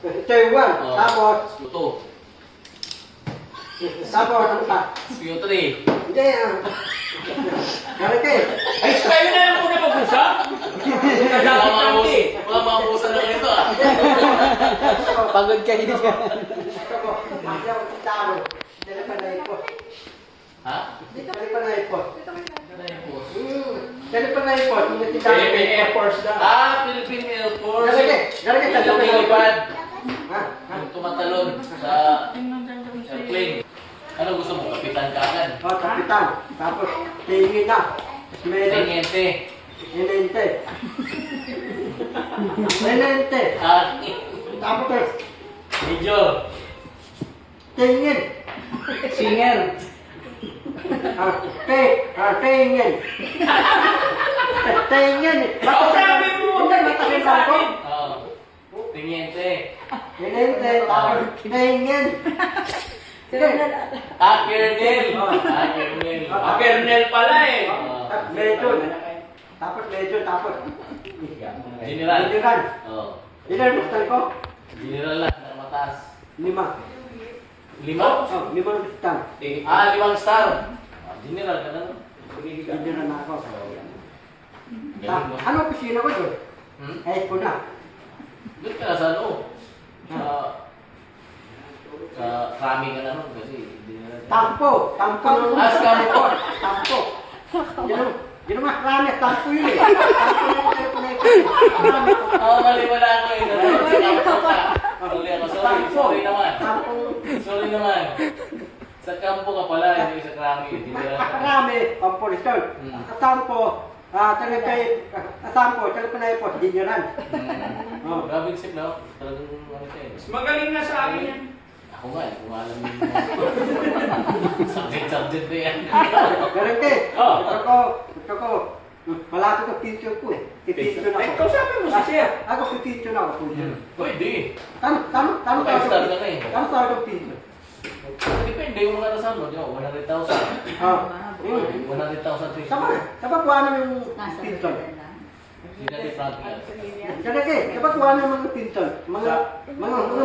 Ito yung one. Oh. Tapos, Sputo. tapos, ano pa? Sputo 3. Hindi, Garete. Ay, kayo na lang muna mag-usap. Mga mabusan na ito ah. Pagod ka hindi ka. Ito ko, hindi ako talo. Dali pa na ipot. Ha? Dali pa na ipot. Ano yung post? Dali pa na ipot. Hindi titalo. Philippine Air Force na. Philippine Air Force. Garete. Garete. Yung Tatlo na lumilipad. Ha? Yung tumatalon sa airplane. Ano gusto mo? Kapitan ka agad? O, kapitan. Tapos, tingin na. Meron. Teniente. Inente. Inente. Tapos, Medyo. tingin. Singer. Tingin. Tingin. Sabi mo, Hindi, matakin sa ako. akin. Teniente. Inente. Tapos, tingin. Colonel. Colonel. Kernel pala eh. Medyo. Tapos, medyo. Tapos, General. General. Oh. Ilan gusto ko? General lang. Mataas. 5. 5? Oh, 5 gusto. 5 star. General ka na. General na ako. Galing mo. Ano opisina ko doon? Ay, ko na. Doon ka na sa ano? Sa kraming ka na nun kasi general. Tampo. Tampo. Ah, tampo. Tampo. Yun ang marami. Tampo yun eh. Tampo na yung telepono ito. Mali wala ako eh. Mali ako. Sorry naman. Tampo. Sorry naman. Sa kampo ka pala, hindi sa kraming. General ka na. Marami. Tampo nito. Tampo. Tampo. Telepono ito. General. Grabe sip na. Talagang ano siya eh. Mas magaling na sa akin yan. Ako nga eh, kung alam mo yung subject na yan. Ganun ka eh. Oh. Ito ko. Malapit ang picture ko eh. Pipicture na Ay, ako. kausapin mo si Sir. Ako pipicture na ako. Pwede. Tama Five-star ka na eh. Tama tayo ng picture. Depende kung magkakasama mo. Di ba? 100,000. 100,000 Kapag kuha na yung picture. Hindi natin Frankie yan. Ganun ka eh. Kapag kuha na yung picture. Mga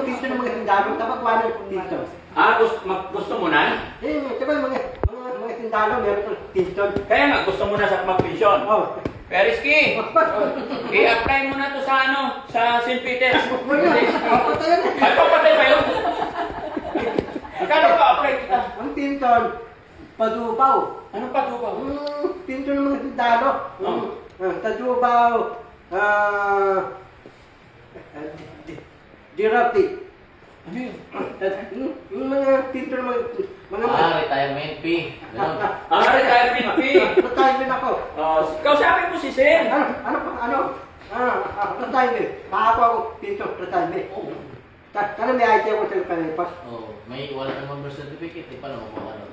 picture ng mga tindado. Kapag kuha na yung picture. Gusto mo na? Eh, kapag mga tindado meron kong picture. Kaya nga, gusto mo na sa mag-vision. Oh. Periski, i-apply mo na to sa sa St. Peter's. Wala. Papatayan na. Ay, papatay ba yun? Kano pa apply kita? Ang picture. Padubaw. Anong patubaw? Picture ng mga tindado. Tadubaw. Dirati. Ano yun? Yung mga picture ng mga Retirement fee. Ganun. Retirement fee. retirement ako. Kausapin mo si Sir. Retirement. Makakuha ako picture retirement. Kaya may idea ko sa kanipas. Oh, may wala namang birth certificate. Eh, paano mo ano?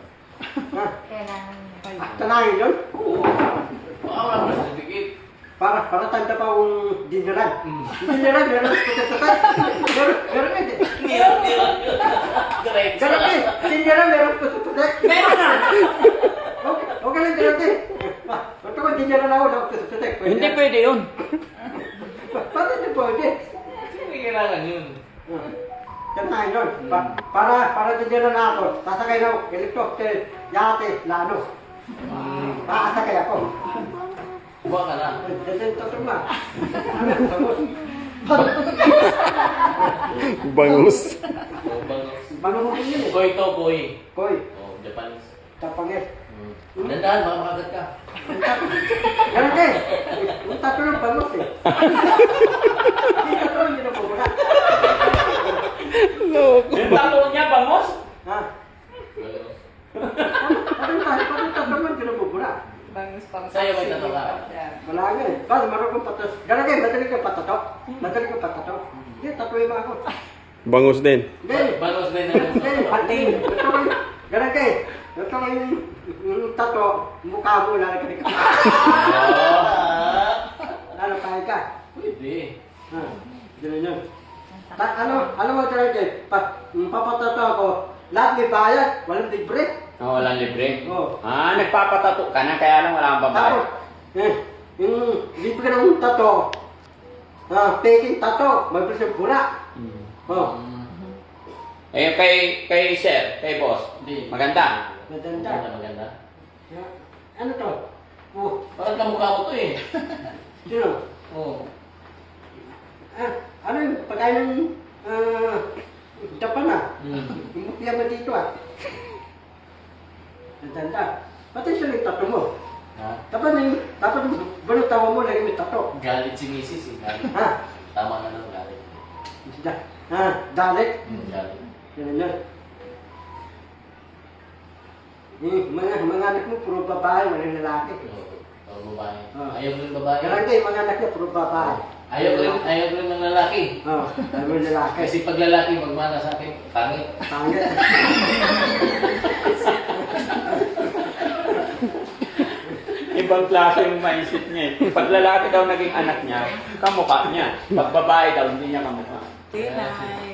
Tanahin yun. Wala birth certificate. Para tanda pa akong general. General, meron puti-puti. Meron eh. Correct. Meron eh. General, meron puti-puti. Meron na. Okay lang, meron eh. Ito ko general ako, puti-puti. Hindi pwede yun. Paano hindi pwede? Hindi kailangan yun. Tanahin yun. Para general na ako, sasakay na ako, helicopter, yate, lano. Makasakay ako. Kuha ka na. Tatong na. Bangus. Oh, bangos. Manuhukin yun eh. Koy to, koy. Koy, Oh, Japanese. tapangit. Dandahan, baka makagat ka. Ganun eh. Yung tato ng bangos eh. Hindi tato yung ginapubula. Yung tato niya, bangos? Ha? Anong tato yung ginapubula? Sa'yo may tato ka. Wala nga eh. Basta meron kong patos. Ganun eh, madali kong patato. Madali kong patato. Hindi, tatuin ba ako? Bangus din. Hindi. Bangos din Hindi, pati. Ganun ka eh. Ito ko yung tato, mukha mo, lalagay ka. Lalapay ka. Pwede. Ganun yun. Ano mo talaga eh, papatato ako, lahat may bayad, walang libre. Walang libre. Oo. Nagpapatato ka na, kaya lang wala kang babayad. Tapos, yung libre ng tato, peking tato, may presyo bura. Oh, Eh, kay sir, kay boss. Hindi. Maganda. maganda. Maganda. Ano to? Oh, Parang kamukha ko to eh. sino? Oo. Ano yung pagkain ng Japan ah? Mm. Yung mo dito ah. Maganda. Pati siya yung tato mo. Ha? Dapat tawa mo lagi may tato. Galit si Mrs. eh. Galit. Ha? Tama na lang galit. Dalit. Galit. Yan yan. Mga anak mo puro babae, walang lalaki. Oo, babae. Ah. Ayaw ko rin babae. Garante, mga anak niya puro babae. Ayaw ko rin ng lalaki. Ayaw mo lalaki. Kasi pag lalaki magmana sa akin, pangit. Pangit. Ibang klase yung mindset niya eh. Pag lalaki daw naging anak niya, kamukha niya. Pag babae daw, hindi niya kamukha. Good night.